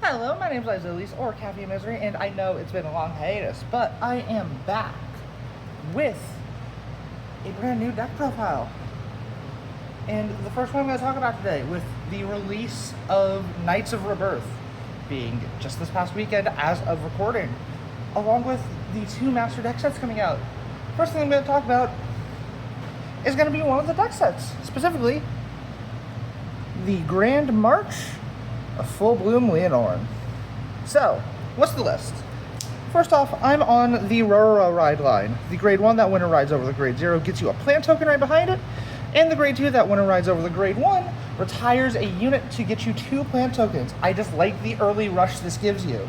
Hello, my name is Liz, or Caffeine Misery, and I know it's been a long hiatus, but I am back with a brand new deck profile. And the first one I'm going to talk about today, with the release of Knights of Rebirth being just this past weekend as of recording, along with the 2 master deck sets coming out. First thing I'm going to talk about is going to be one of the deck sets, specifically the Grand March of Full Bloom Lianorn. So, what's the list? First off, I'm on the Rora ride line. The grade 1 that winner rides over the grade 0 gets you a plant token right behind it, and the grade 2 that winner rides over the grade 1 retires a unit to get you 2 plant tokens. I just like the early rush this gives you.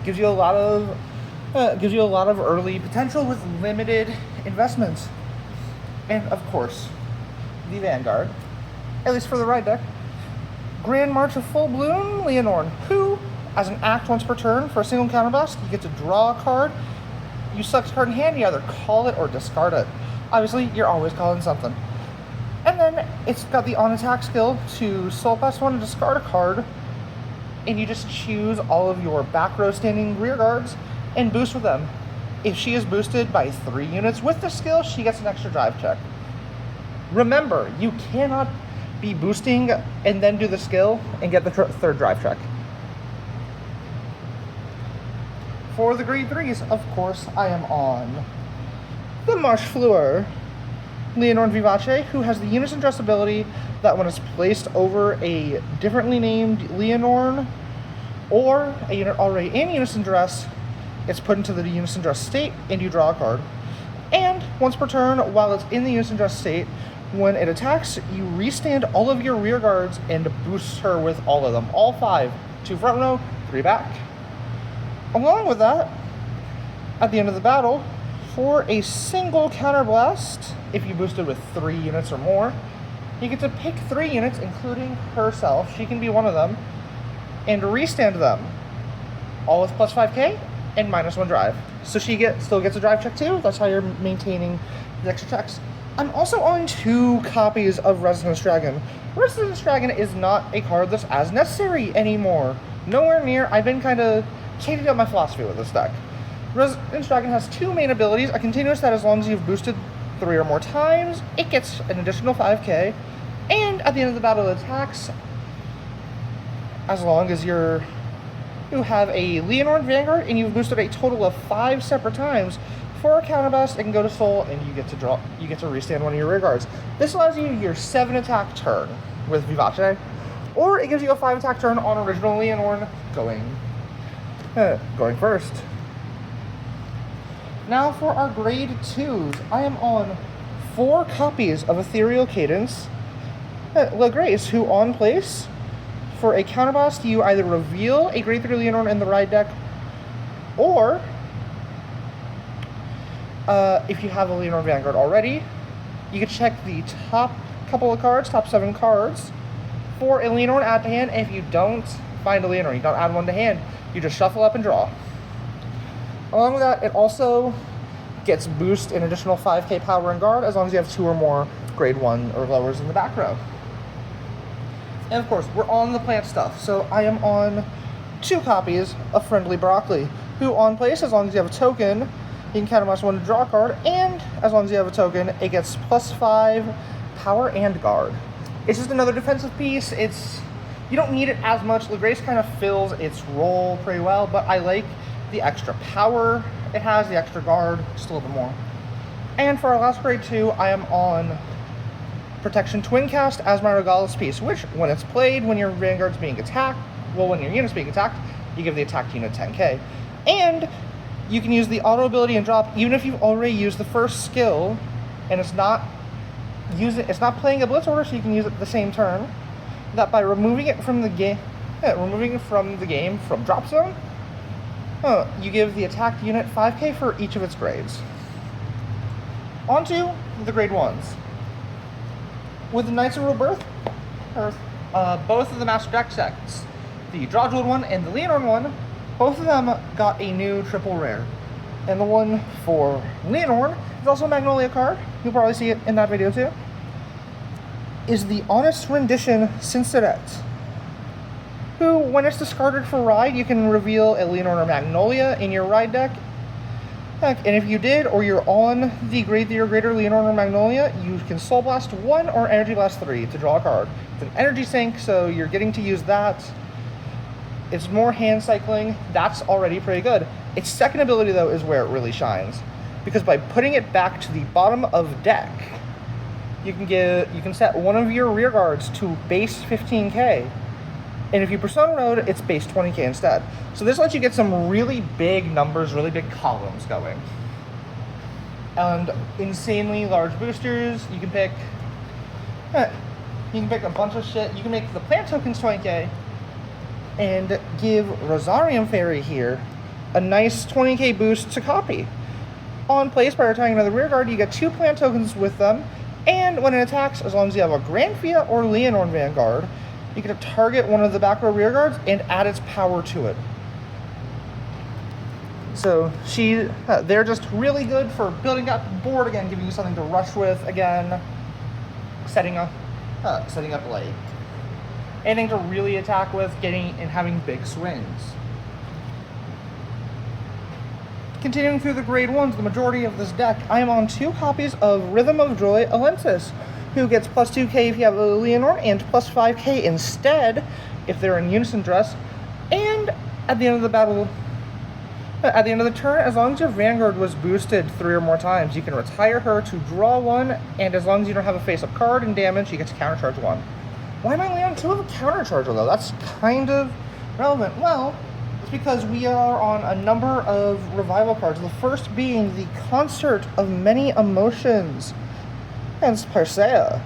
Gives you a lot of early potential with limited investments. And of course, the Vanguard, at least for the ride deck, Grand March of Full Bloom Lianorn, who, as an act once per turn for a single counterblast, you get to draw a card. You select a card in hand, you either call it or discard it. Obviously, you're always calling something. And then it's got the on-attack skill to Soul Pass 1 and discard a card, and you just choose all of your back row standing rear guards and boost with them. If she is boosted by 3 units with the skill, she gets an extra drive check. Remember, you cannot be boosting and then do the skill and get the third drive check. For the grade 3s, of course, I am on the Marsh Fleur Lianorn Vivace, who has the Unison Dress ability that when it's placed over a differently named Lianorn or a unit already in Unison Dress, it's put into the Unison Dress state and you draw a card. And once per turn, while it's in the Unison Dress state, when it attacks, you restand all of your rear guards and boost her with all of them. All 5. 2 front row, 3 back. Along with that, at the end of the battle, for a single counterblast, if you boosted with 3 units or more, you get to pick 3 units, including herself. She can be one of them, and restand them. All with plus 5k and minus 1 drive. So she still gets a drive check too. That's how you're maintaining the extra checks. I'm also owning 2 copies of Resonance Dragon. Resonance Dragon is not a card that's as necessary anymore. Nowhere near. I've been kind of changing up my philosophy with this deck. Resonance Dragon has 2 main abilities. A continuous that as long as you've boosted 3 or more times, it gets an additional 5k. And at the end of the battle, it attacks as long as you have a Lianorn Vanguard and you've boosted a total of 5 separate times. For a counterblast, it can go to Soul, and you get to restand one of your rear guards. This allows you your 7 attack turn with Vivace, or it gives you a 5 attack turn on original Lianorn going first. Now for our grade 2s, I am on 4 copies of Ethereal Cadence La Grace, who on place, for a counterblast, you either reveal a grade 3 Lianorn in the ride deck, or if you have a Lianorn Vanguard already, you can check the top couple of cards, top 7 cards, for a Lianorn add to hand. If you don't find a Lianorn, you don't add one to hand, you just shuffle up and draw. Along with that, it also gets boost an additional 5k power and guard as long as you have 2 or more grade 1 or lowers in the back row. And of course, we're on the plant stuff, so I am on 2 copies of Friendly Broccoli, who on place, as long as you have a token, you can counterblast 1 to draw a card, and as long as you have a token, it gets plus 5 power and guard. It's just another defensive piece. You don't need it as much. La Grace kind of fills its role pretty well, but I like the extra power it has, the extra guard, just a little bit more. And for our last grade 2, I am on Protection Twin Cast as my Regalis piece, which when it's played, when your Vanguard's being attacked, when your unit's being attacked, you give the attacked unit 10k. And you can use the auto ability and drop even if you've already used the first skill and it's not playing a blitz order, so you can use it the same turn. That by removing it from the game from drop zone, you give the attacked unit 5k for each of its grades. On to the grade 1s. With the Knights of Rebirth, both of the master deck sets, the Draw Jeweled one and the Lianorn one, both of them got a new triple rare. And the one for Lianorn is also a Magnolia card. You'll probably see it in that video too. Is the Honest Rendition Cincinnati, who when it's discarded for ride, you can reveal a Lianorn or Magnolia in your ride deck. Heck, and if you did, or you're on the grade 3 or greater Lianorn or Magnolia, you can Soul Blast 1 or Energy Blast 3 to draw a card. It's an energy sink, so you're getting to use that. It's more hand cycling. That's already pretty good. Its second ability, though, is where it really shines, because by putting it back to the bottom of deck, you can set one of your rear guards to base 15k, and if you Persona Node, it's base 20k instead. So this lets you get some really big numbers, really big columns going, and insanely large boosters. You can pick a bunch of shit. You can make the plant tokens 20k, and give Rosarium Fairy here a nice 20k boost to copy. On place, by retiring another rear guard, you get 2 plant tokens with them, and when it attacks, as long as you have a Granfia or Lianorn Vanguard, you get to target one of the back row rear guards and add its power to it. So they're just really good for building up the board again, giving you something to rush with again, setting up like anything to really attack with, getting and having big swings. Continuing through the grade 1s, the majority of this deck, I am on 2 copies of Rhythm of Joy Alentis, who gets plus 2k if you have a Lianorn, and plus 5k instead if they're in Unison Dress. And at the end of the battle, at the end of the turn, as long as your Vanguard was boosted 3 or more times, you can retire her to draw 1, and as long as you don't have a face-up card and damage, you get to countercharge 1. Why am I only on 2 of a countercharger, though? That's kind of relevant. Well, it's because we are on a number of revival cards. The first being the Concert of Many Emotions, and it's Parcea,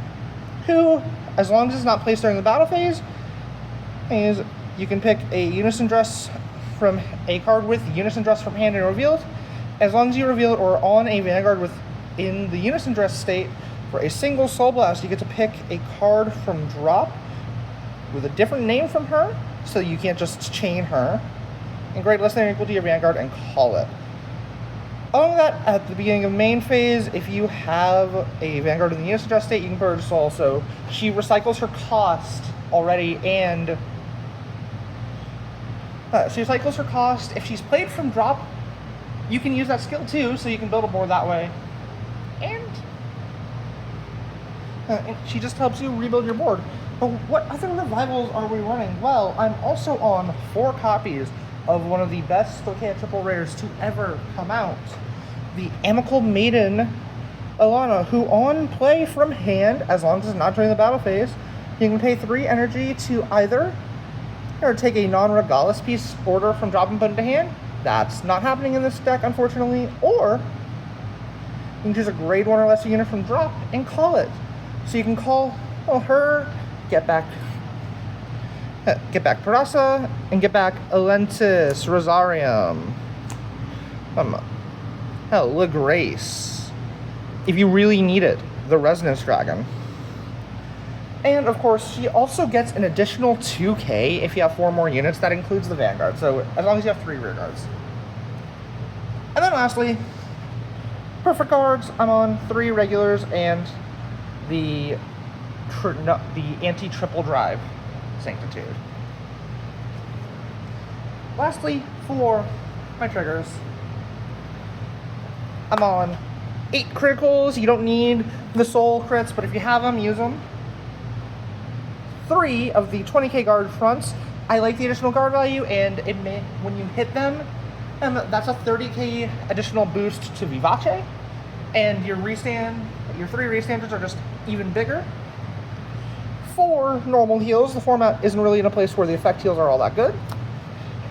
who, as long as it's not placed during the battle phase, is you can pick a Unison Dress from a card with Unison Dress from hand and revealed. As long as you reveal it or on a Vanguard within the Unison Dress state, for a single Soul Blast, you get to pick a card from drop with a different name from her, so you can't just chain her, and grade less than or equal to your Vanguard and call it. Along with that, at the beginning of main phase, if you have a Vanguard in the Unison Dress state, you can purge Soul, so she recycles her cost already, and she recycles her cost. If she's played from drop, you can use that skill too, so you can build a board that way. And she just helps you rebuild your board. But what other revivals are we running? Well, I'm also on 4 copies of one of the best Stoicheia triple rares to ever come out, the Amicable Maiden Alana, who on play from hand, as long as it's not during the battle phase, you can pay 3 energy to either or take a non-Regalis piece order from drop and put into hand. That's not happening in this deck, unfortunately. Or you can choose a grade 1 or less unit from drop and call it. So you can call her, get back Parasa, and get back Alentis, Rosarium, La Grace, if you really need it, the Resonance Dragon. And of course, she also gets an additional 2k if you have 4 more units. That includes the Vanguard, so as long as you have 3 rear guards. And then lastly, perfect cards. I'm on 3 regulars and the anti-triple drive Sanctitude. Lastly, for my triggers, I'm on 8 criticals. You don't need the soul crits, but if you have them, use them. 3 of the 20k guard fronts. I like the additional guard value, and it may, when you hit them, that's a 30k additional boost to Vivace, and your 3 restanders are just even bigger. 4 normal heals. The format isn't really in a place where the effect heals are all that good.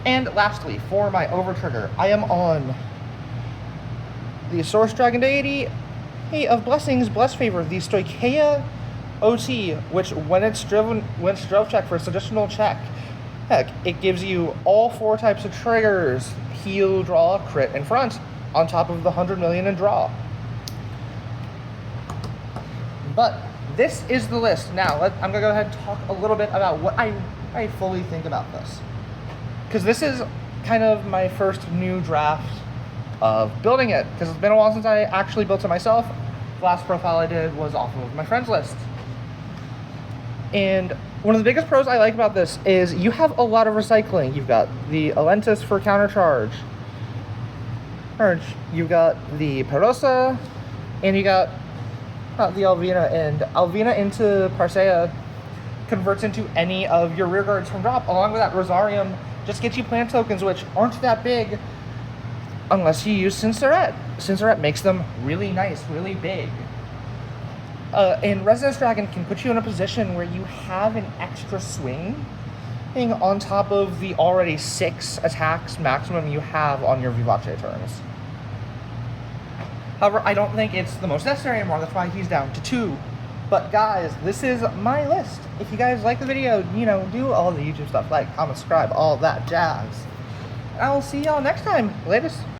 And lastly, for my over trigger, I am on the Source Dragon Deity of Blessings, Bless Favor, the Stoicheia OT, which when it's drove check for its additional check, heck, it gives you all 4 types of triggers: heal, draw, crit, and front, on top of the 100 million in draw. But this is the list. Now, I'm gonna go ahead and talk a little bit about what I fully think about this, because this is kind of my first new draft of building it, because it's been a while since I actually built it myself. The last profile I did was off of my friends list. And one of the biggest pros I like about this is you have a lot of recycling. You've got the Alentis for countercharge. You've got the Perosa, and you got the Alvina. And Alvina into Parcea converts into any of your rear guards from drop. Along with that, Rosarium just gets you plant tokens, which aren't that big unless you use Cinceret. Cinceret makes them really nice, really big. And Resonance Dragon can put you in a position where you have an extra swing on top of the already 6 attacks maximum you have on your Vivace turns. However, I don't think it's the most necessary anymore. That's why he's down to 2. But guys, this is my list. If you guys like the video, you know, do all the YouTube stuff, like, comment, subscribe, all that jazz. And I will see y'all next time. Latest.